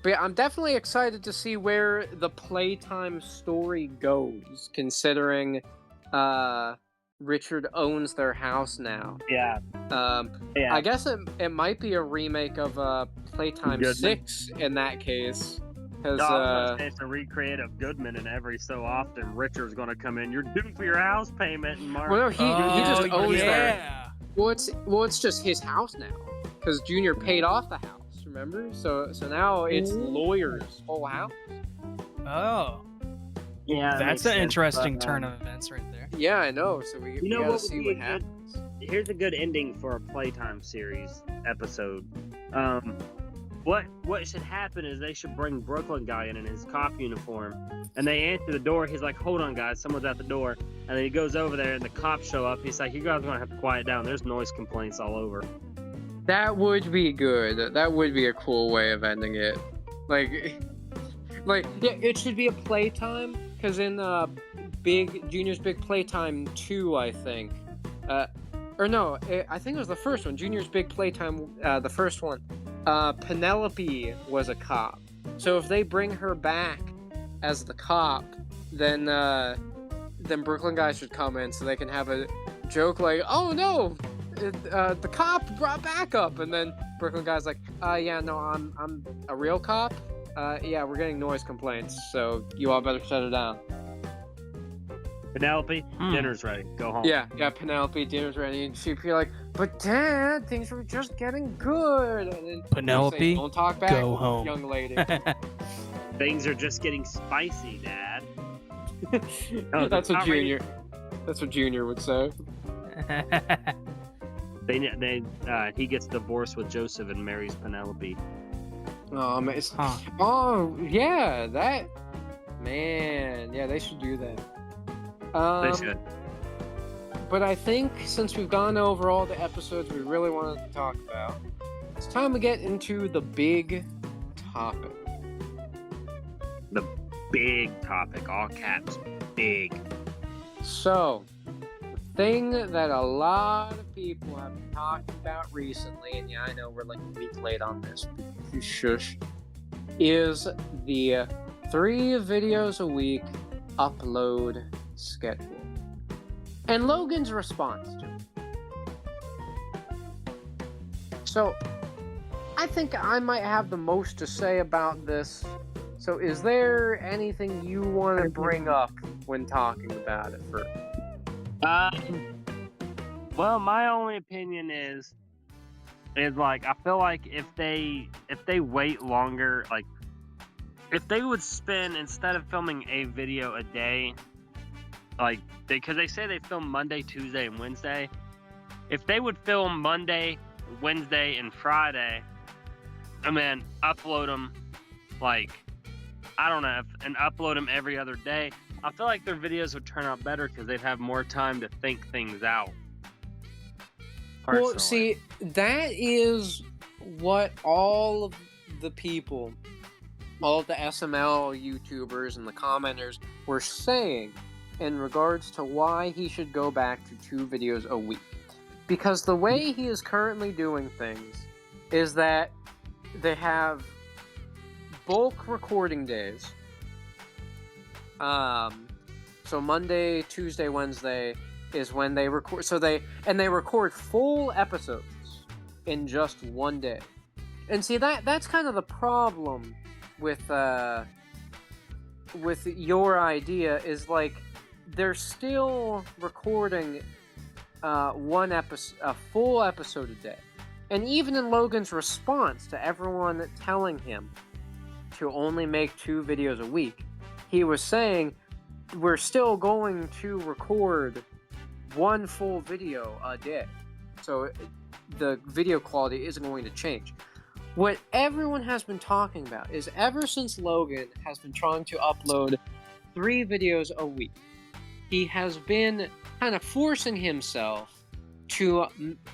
yeah, I'm definitely excited to see where the Playtime story goes, considering Richard owns their house now. Yeah. I guess it might be a remake of Playtime Goodman. 6 in that case. Because it's a recreate of Goodman, and every so often Richard's going to come in. You're due for your house payment, and Mark. well, no, he just owns their. Yeah. Well, it's just his house now, because Junior paid off the house. Remember? So now it's lawyer's whole house. Oh. Yeah, That's an interesting turn of events right there. Yeah, I know. So we gotta see what happens. Here's a good ending for a Playtime series episode. What should happen is they should bring Brooklyn guy in his cop uniform, and they answer the door. He's like, "Hold on, guys, someone's at the door." And then he goes over there, and the cops show up. He's like, "You guys are gonna have to quiet down. There's noise complaints all over." That would be good. That would be a cool way of ending it. Like yeah, it should be a Playtime, because in Junior's Big Playtime 2, I think. Or no, I think it was the first one. Junior's Big Playtime, the first one. Penelope was a cop. So if they bring her back as the cop, then Brooklyn guys should come in so they can have a joke like, "Oh no, the cop brought backup," and then Brooklyn guys like, "Yeah, no, I'm a real cop. Yeah, we're getting noise complaints, so you all better shut it down." Penelope, dinner's ready. Go home. Yeah, Penelope, dinner's ready, and she'd be like, "But Dad, things were just getting good." And then Penelope, say, "Don't talk back, go home, young lady." Things are just getting spicy, Dad. That's what Junior. That's what Junior would say. He gets divorced with Joseph and marries Penelope. Oh man! Oh yeah, that man. Yeah, they should do that. They should. But I think since we've gone over all the episodes we really wanted to talk about, it's time to get into the big topic. The big topic, all caps, big. So, the thing that a lot of people have been talking about recently, and yeah, I know we're like a week late on this, but shush, is the 3 videos a week upload schedule. And Logan's response to it. So, I think I might have the most to say about this. So, is there anything you want to bring up when talking about it first? Well, my only opinion is like, I feel like if they wait longer, like if they would spend, instead of filming a video a day, like because they say they film Monday, Tuesday, and Wednesday. If they would film Monday, Wednesday, and Friday, and then upload them, like, I don't know, and upload them every other day, I feel like their videos would turn out better because they'd have more time to think things out. Personally. Well, see, that is what all of the people, all of the SML YouTubers and the commenters were saying in regards to why he should go back to 2 videos a week. Because the way he is currently doing things is that they have bulk recording days. So Monday, Tuesday, Wednesday is when they record. So they record full episodes in just one day. And see, that's kind of the problem with your idea, is like they're still recording a full episode a day. And even in Logan's response to everyone telling him to only make 2 videos a week, he was saying, we're still going to record 1 full video a day. So the video quality isn't going to change. What everyone has been talking about is ever since Logan has been trying to upload 3 videos a week, he has been kind of forcing himself to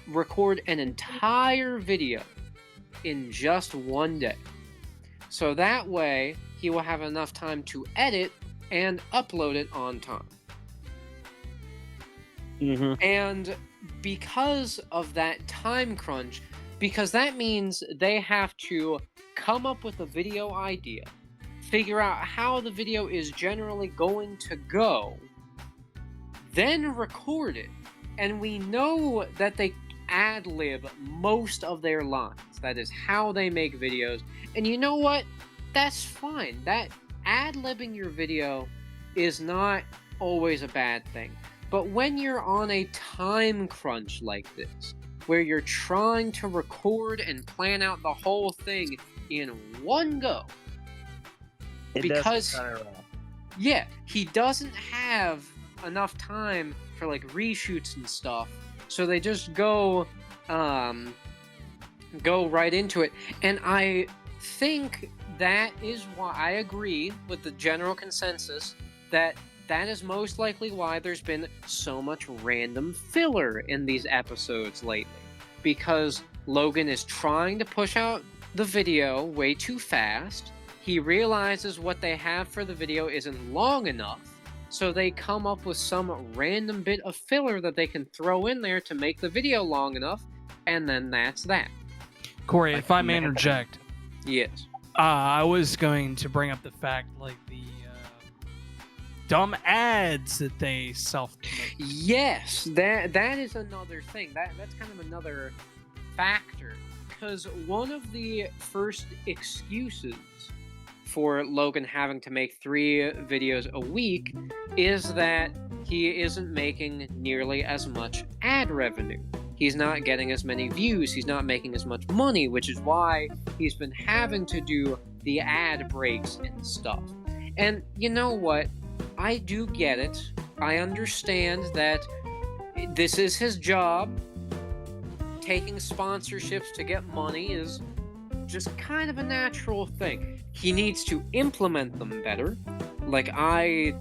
record an entire video in just one day. So that way, he will have enough time to edit and upload it on time. Mm-hmm. And because of that time crunch, because that means they have to come up with a video idea, figure out how the video is generally going to go, then record it. And we know that they ad-lib most of their lines. That is how they make videos. And you know what? That's fine. That ad-libbing your video is not always a bad thing. But when you're on a time crunch like this, where you're trying to record and plan out the whole thing in one go, because yeah, he doesn't have enough time for like reshoots and stuff, so they just go right into it. And I think that is why I agree with the general consensus that is most likely why there's been so much random filler in these episodes lately, because Logan is trying to push out the video way too fast. He realizes what they have for the video isn't long enough, so they come up with some random bit of filler that they can throw in there to make the video long enough, and then that's that. Corey, if I may interject. Yes. I was going to bring up the fact, like, the dumb ads that they self-promote. Yes, that is another thing. That's kind of another factor. Because one of the first excuses for Logan having to make 3 videos a week is that he isn't making nearly as much ad revenue. He's not getting as many views, he's not making as much money, which is why he's been having to do the ad breaks and stuff. And you know what? I do get it. I understand that this is his job. Taking sponsorships to get money is just kind of a natural thing. He needs to implement them better. Like, I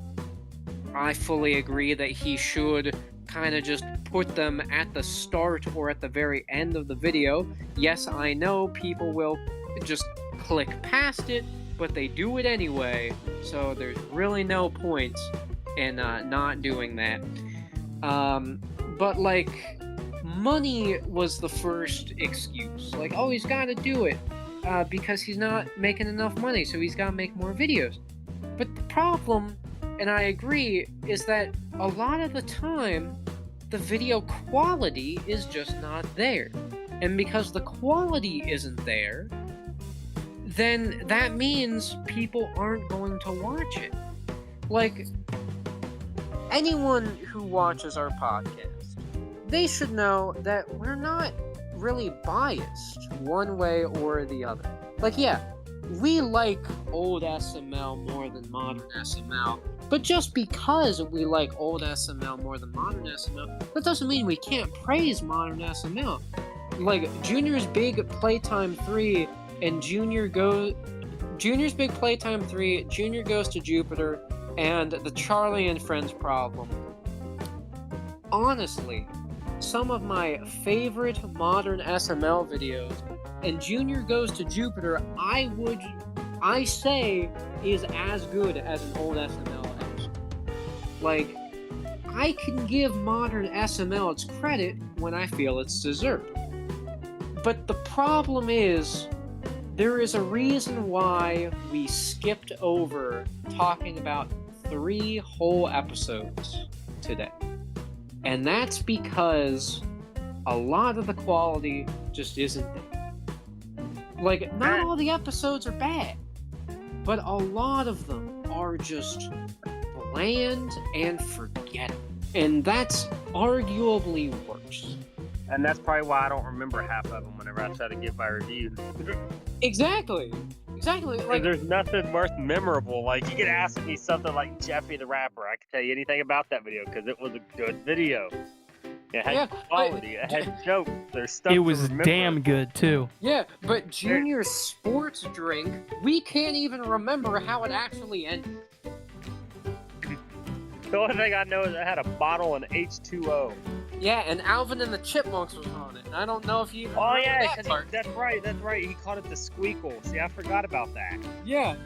fully agree that he should kind of just put them at the start or at the very end of the video. Yes, I know people will just click past it, but they do it anyway, so there's really no point in not doing that. But, like, money was the first excuse. Like, oh, he's got to do it because he's not making enough money, so he's got to make more videos. But the problem, and I agree, is that a lot of the time, the video quality is just not there. And because the quality isn't there, then that means people aren't going to watch it. Like, anyone who watches our podcast, they should know that we're not really biased one way or the other. Like, yeah, we like old SML more than modern SML. But just because we like old SML more than modern SML, that doesn't mean we can't praise modern SML. Like, Junior's Big Playtime 3 and Junior's Big Playtime 3, Junior Goes to Jupiter, and the Charlie and Friends Problem. Honestly, some of my favorite modern SML videos, and Junior Goes to Jupiter, I say is as good as an old SML episode. Like, I can give modern SML its credit when I feel it's deserved. But the problem is, there is a reason why we skipped over talking about 3 whole episodes today. And that's because a lot of the quality just isn't there. Like, not all the episodes are bad, but a lot of them are just bland and forgettable. And that's arguably worse. And that's probably why I don't remember half of them whenever I try to give my reviews. Exactly. Like, there's nothing worth memorable. Like, you could ask me something like Jeffy the Rapper. I could tell you anything about that video because it was a good video. It had quality. It had jokes. There's stuff. It was damn good too. Yeah, but Junior's sports drink, we can't even remember how it actually ended. The only thing I know is it had a bottle and H2O. Yeah, and Alvin and the Chipmunks was on it. I don't know if you. Oh yeah, that's right. He called it the Squeakle. See, I forgot about that. Yeah,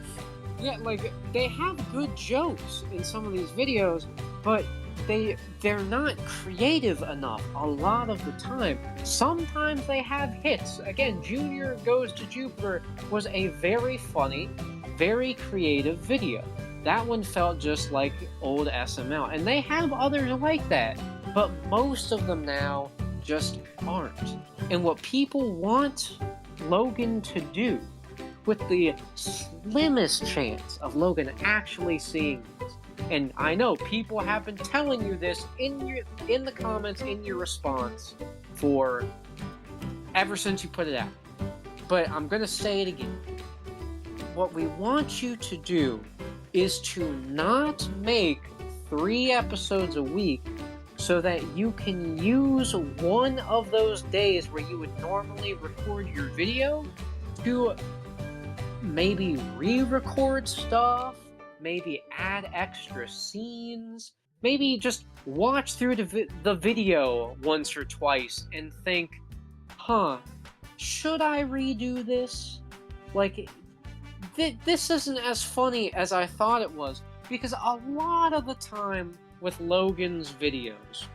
like, they have good jokes in some of these videos, but they're not creative enough a lot of the time. Sometimes they have hits. Again, Junior Goes to Jupiter was a very funny, very creative video. That one felt just like old SML, and they have others like that, but most of them now just aren't. And what people want Logan to do, with the slimmest chance of Logan actually seeing this, and I know people have been telling you this in the comments, in your response, for ever since you put it out, but I'm gonna say it again. What we want you to do is to not make 3 episodes a week so that you can use one of those days where you would normally record your video to maybe re-record stuff, maybe add extra scenes, maybe just watch through the video once or twice and think, should I redo this? Like, this isn't as funny as I thought it was, because a lot of the time with Logan's videos,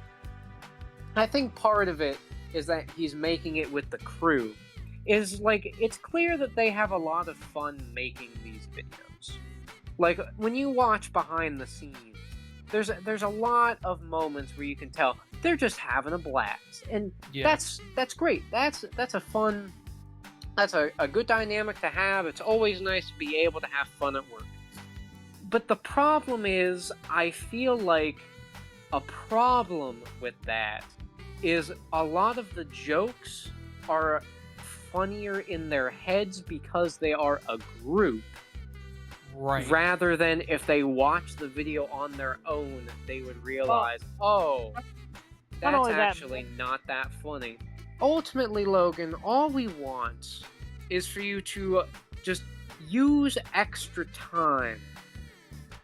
I think part of it is that he's making it with the crew. Is like, it's clear that they have a lot of fun making these videos. Like, when you watch behind the scenes, there's a lot of moments where you can tell they're just having a blast, and that's great. That's a fun. That's a good dynamic to have. It's always nice to be able to have fun at work. But the problem is, I feel like a problem with that is a lot of the jokes are funnier in their heads because they are a group. Right. Rather than if they watch the video on their own, they would realize, that's actually not that funny. Ultimately, Logan, all we want is for you to just use extra time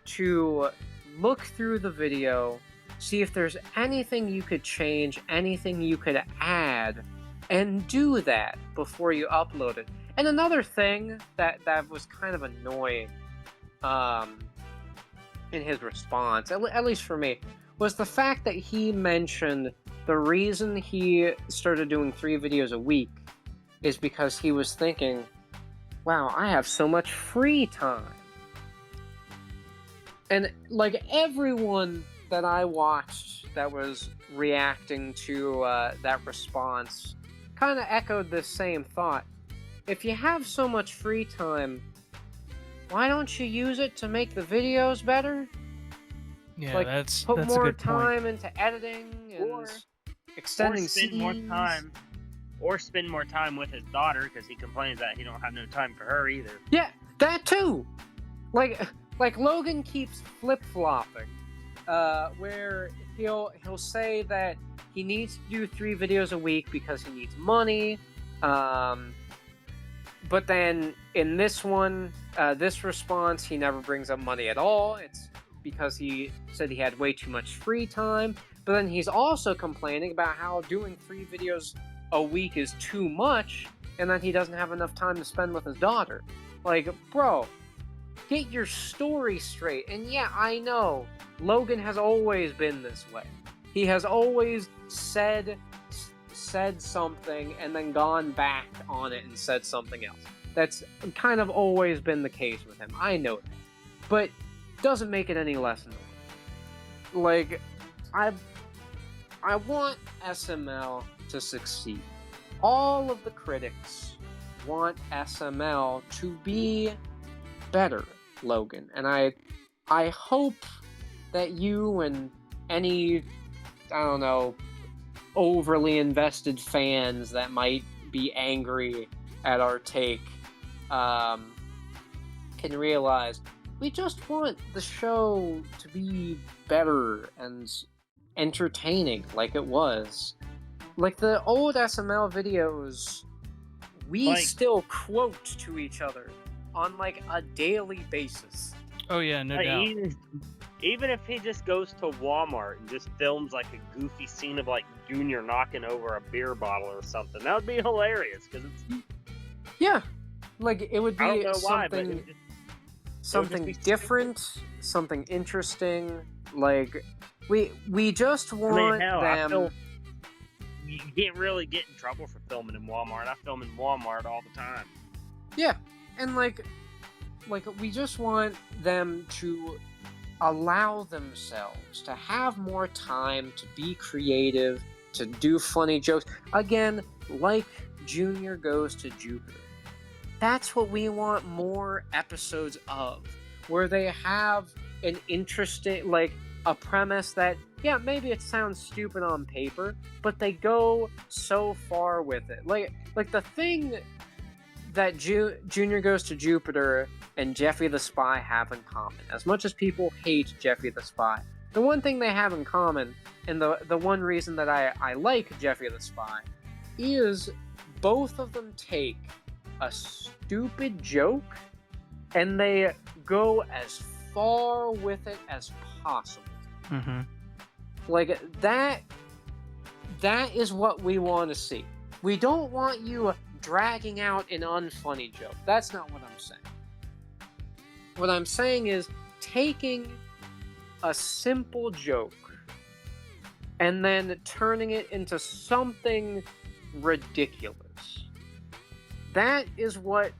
to look through the video, see if there's anything you could change, anything you could add, and do that before you upload it. And another thing that was kind of annoying in his response, at least for me, was the fact that he mentioned the reason he started doing 3 videos a week is because he was thinking, wow, I have so much free time. And, like, everyone that I watched that was reacting to that response kind of echoed this same thought. If you have so much free time, why don't you use it to make the videos better? Yeah, like, that's put a more good time point. into editing and extending or spend scenes. more time or spend more time with his daughter because he complains that he don't have no time for her either. Yeah, that too. Like Logan keeps flip-flopping, where he'll say that he needs to do 3 videos a week because he needs money, but then in this one, this response, he never brings up money at all. It's because he said he had way too much free time, but then he's also complaining about how doing 3 videos a week is too much, and that he doesn't have enough time to spend with his daughter. Like, bro, get your story straight. And yeah, I know, Logan has always been this way. He has always said something and then gone back on it and said something else. That's kind of always been the case with him. I know that. But doesn't make it any less annoying. Like, I want SML to succeed. All of the critics want SML to be better, Logan. And I hope that you and any, I don't know, overly invested fans that might be angry at our take can realize we just want the show to be better and entertaining like it was. Like the old SML videos, we still quote to each other on like a daily basis. Oh yeah, no doubt. Even if he just goes to Walmart and just films like a goofy scene of like Junior knocking over a beer bottle or something, that would be hilarious. Because it's like it would be I don't know why, something different, something interesting. Like we just want them. You can't really get in trouble for filming in Walmart. I film in Walmart all the time. Yeah, and like we just want them to allow themselves to have more time to be creative, to do funny jokes. Again, like Junior Goes to Jupiter. That's what we want more episodes of, where they have an interesting, like, a premise that, yeah, maybe it sounds stupid on paper, but they go so far with it. Like the thing that Junior Goes to Jupiter and Jeffy the Spy have in common, as much as people hate Jeffy the Spy, the one thing they have in common, and the one reason that I like Jeffy the Spy, is both of them take a stupid joke and they go as far with it as possible. Mm-hmm. Like, that is what we want to see. We don't want you dragging out an unfunny joke. That's not what I'm saying. What I'm saying is taking a simple joke and then turning it into something ridiculous. That is what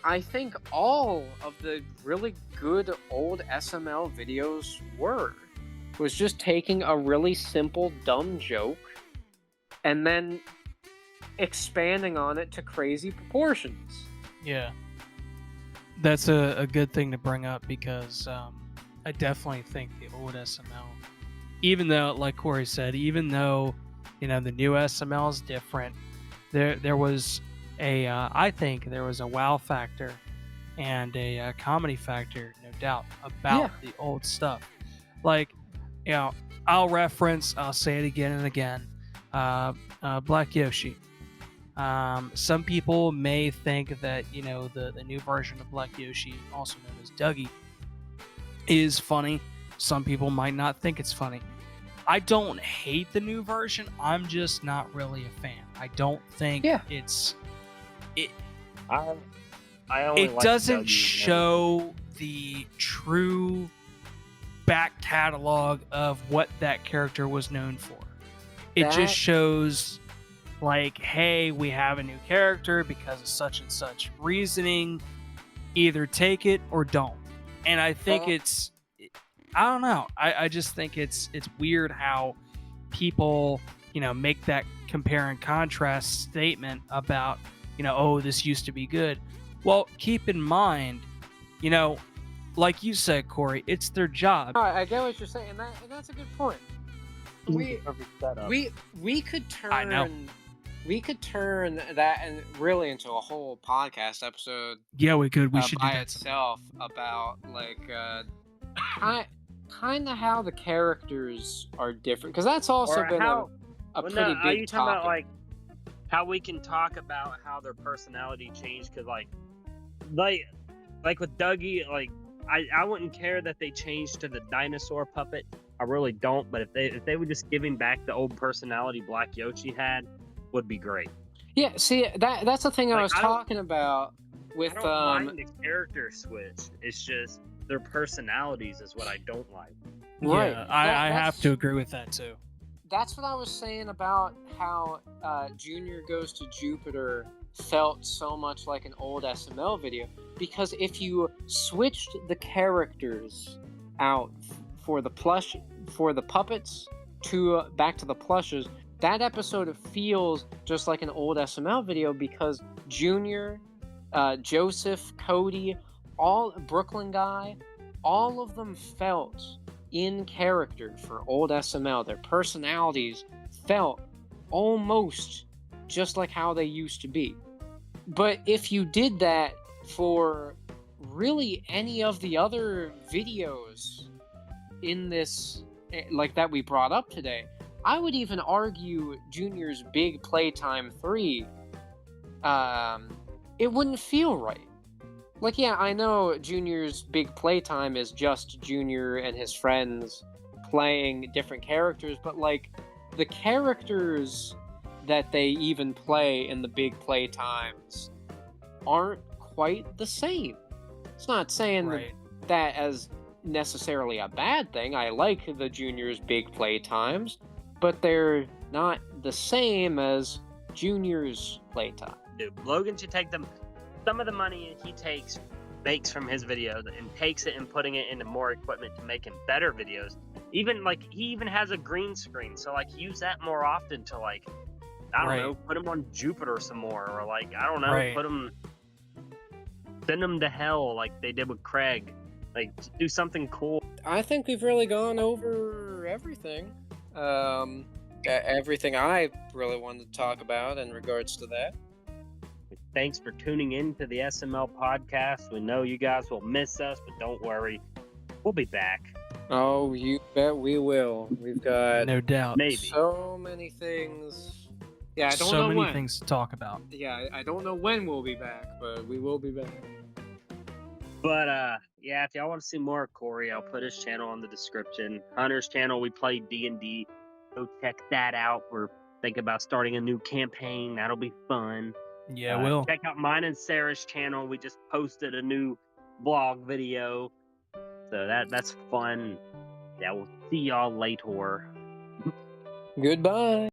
I think all of the really good old SML videos were. Was just taking a really simple, dumb joke and then expanding on it to crazy proportions. Yeah. That's a good thing to bring up because I definitely think the old SML, even though, like Corey said, even though, you know, the new SML is different, there was I think there was a wow factor and a comedy factor, no doubt, about the old stuff. Like, you know, I'll say it again and again, Black Yoshi. Some people may think that, you know, the new version of Black Yoshi, also known as Dougie, is funny. Some people might not think it's funny. I don't hate the new version. I'm just not really a fan. I don't think it doesn't show the true back catalog of what that character was known for. It just shows, like, hey, we have a new character because of such and such reasoning. Either take it or don't. And I think I don't know. I just think it's weird how people, you know, make that compare and contrast statement about, you know, oh, this used to be good. Well, keep in mind, you know, like you said, Corey, it's their job. All right, I get what you're saying, and that's a good point. We could turn We could turn that and really into a whole podcast episode Yeah, we could. We should do by that. sometime. itself about like kind of how the characters are different, because that's also Or been how? a Well, no, pretty are big you talking about topic. like how we can talk about how their personality changed? Because like with Dougie, like I wouldn't care that they changed to the dinosaur puppet. I really don't. But if they were just giving back the old personality Black Yoshi had, would be great. Yeah, see, that's the thing I Like was I don't talking about I with don't mind the character switch. It's just their personalities is what I don't like. right. Yeah, I have that's- to agree with that too. That's what I was saying about how Junior Goes to Jupiter felt so much like an old SML video, because if you switched the characters out for the puppets to back to the plushes, that episode feels just like an old SML video, because Junior, Joseph, Cody, all Brooklyn guy, all of them felt in character for old SML. Their personalities felt almost just like how they used to be. But if you did that for really any of the other videos in this, like that we brought up today, I would even argue Junior's Big Playtime 3, it wouldn't feel right. Like, yeah, I know Junior's Big Playtime is just Junior and his friends playing different characters, but like the characters that they even play in the Big Playtimes aren't quite the same. It's not saying Right. that as necessarily a bad thing. I like the Junior's Big Playtimes, but they're not the same as Junior's Playtime. Dude, Logan should take some of the money he makes from his videos and takes it and putting it into more equipment to make him better videos. Even like he even has a green screen, so like use that more often to like I don't Right. know, put him on Jupiter some more, or like I don't know, Right. send him to hell like they did with Craig. Like do something cool. I think we've really gone over everything. Everything I really wanted to talk about in regards to that. Thanks for tuning in to the SML podcast. We know you guys will miss us, but don't worry, we'll be back. Oh, you bet we will. We've got No doubt. Maybe. so many things. Yeah, I don't So know many when. things to talk about. Yeah, I don't know when we'll be back, but we will be back. But yeah, if y'all want to see more of Corey, I'll put his channel in the description. Hunter's channel, we play D&D. Go check that out. We're thinking about starting a new campaign. That'll be fun. Yeah, will. Check out mine and Sarah's channel. We just posted a new vlog video, so that's fun. Yeah, we'll see y'all later. Goodbye.